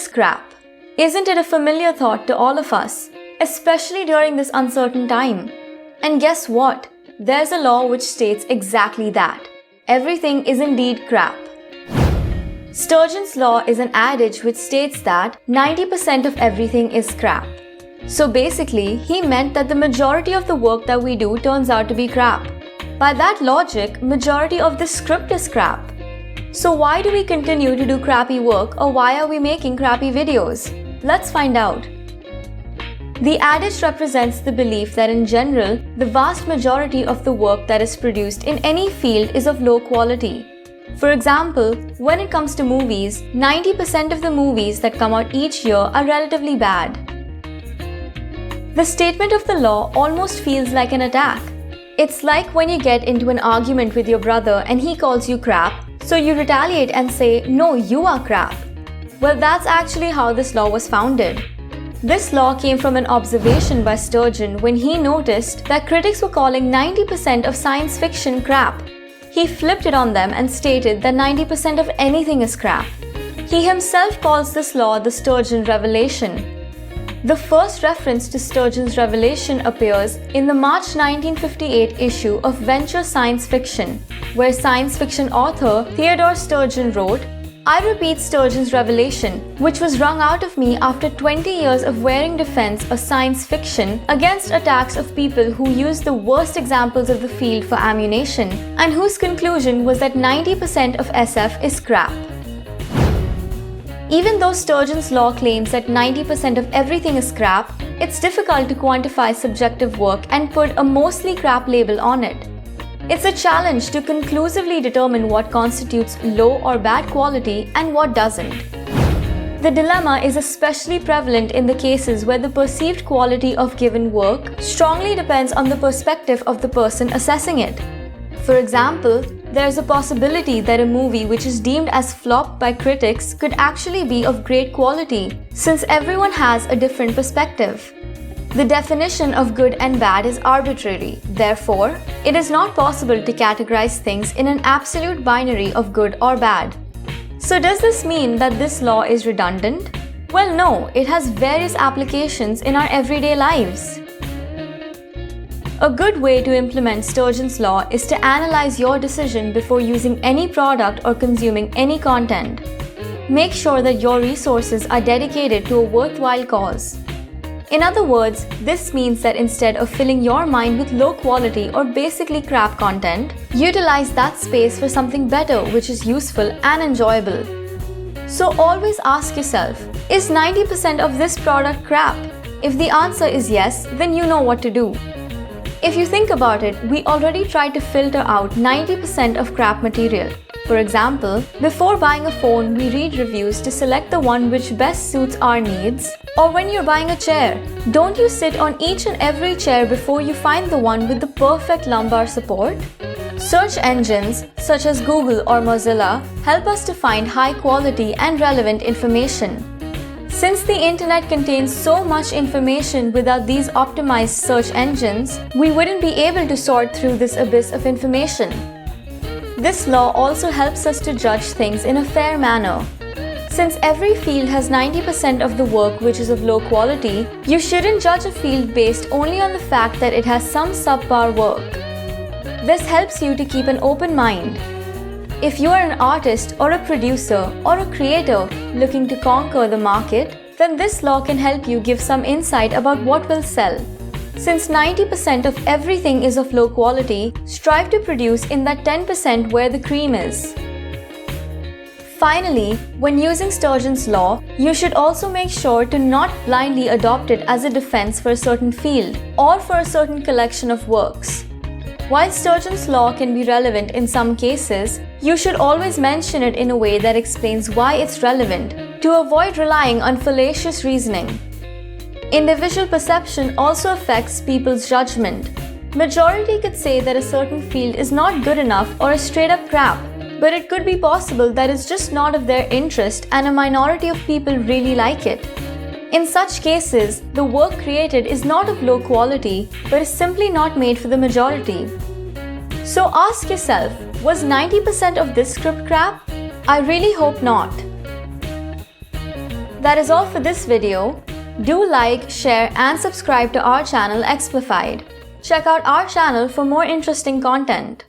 is crap. Isn't it a familiar thought to all of us, especially during this uncertain time? And guess what? There's a law which states exactly that. Everything is indeed crap. Sturgeon's law is an adage which states that 90% of everything is crap. So basically, he meant that the majority of the work that we do turns out to be crap. By that logic, majority of the script is crap. So why do we continue to do crappy work, or why are we making crappy videos? Let's find out. The adage represents the belief that in general, the vast majority of the work that is produced in any field is of low quality. For example, when it comes to movies, 90% of the movies that come out each year are relatively bad. The statement of the law almost feels like an attack. It's like when you get into an argument with your brother and he calls you crap, so you retaliate and say, "No, you are crap." Well, that's actually how this law was founded. This law came from an observation by Sturgeon when he noticed that critics were calling 90% of science fiction crap. He flipped it on them and stated that 90% of anything is crap. He himself calls this law the Sturgeon Revelation. The first reference to Sturgeon's revelation appears in the March 1958 issue of Venture Science Fiction, where science fiction author Theodore Sturgeon wrote, "I repeat Sturgeon's revelation, which was wrung out of me after 20 years of wearing defense of science fiction against attacks of people who used the worst examples of the field for ammunition, and whose conclusion was that 90% of SF is crap." Even though Sturgeon's law claims that 90% of everything is crap, it's difficult to quantify subjective work and put a mostly crap label on it. It's a challenge to conclusively determine what constitutes low or bad quality and what doesn't. The dilemma is especially prevalent in the cases where the perceived quality of given work strongly depends on the perspective of the person assessing it. For example, there's a possibility that a movie which is deemed as flop by critics could actually be of great quality, since everyone has a different perspective. The definition of good and bad is arbitrary. Therefore, it is not possible to categorize things in an absolute binary of good or bad. So does this mean that this law is redundant? Well, no, it has various applications in our everyday lives. A good way to implement Sturgeon's law is to analyze your decision before using any product or consuming any content. Make sure that your resources are dedicated to a worthwhile cause. In other words, this means that instead of filling your mind with low quality or basically crap content, utilize that space for something better which is useful and enjoyable. So always ask yourself, is 90% of this product crap? If the answer is yes, then you know what to do. If you think about it, we already tried to filter out 90% of crap material. For example, before buying a phone, we read reviews to select the one which best suits our needs. Or when you're buying a chair, don't you sit on each and every chair before you find the one with the perfect lumbar support? Search engines, such as Google or Mozilla, help us to find high quality and relevant information. Since the internet contains so much information without these optimized search engines, we wouldn't be able to sort through this abyss of information. This law also helps us to judge things in a fair manner. Since every field has 90% of the work which is of low quality, you shouldn't judge a field based only on the fact that it has some subpar work. This helps you to keep an open mind. If you are an artist or a producer or a creator looking to conquer the market, then this law can help you give some insight about what will sell. Since 90% of everything is of low quality, strive to produce in that 10% where the cream is. Finally, when using Sturgeon's law, you should also make sure to not blindly adopt it as a defense for a certain field or for a certain collection of works. While Sturgeon's law can be relevant in some cases, you should always mention it in a way that explains why it's relevant, to avoid relying on fallacious reasoning. Individual perception also affects people's judgment. Majority could say that a certain field is not good enough or is straight up crap, but it could be possible that it's just not of their interest and a minority of people really like it. In such cases, the work created is not of low quality, but is simply not made for the majority. So ask yourself, was 90% of this script crap? I really hope not. That is all for this video. Do like, share and subscribe to our channel Explified. Check out our channel for more interesting content.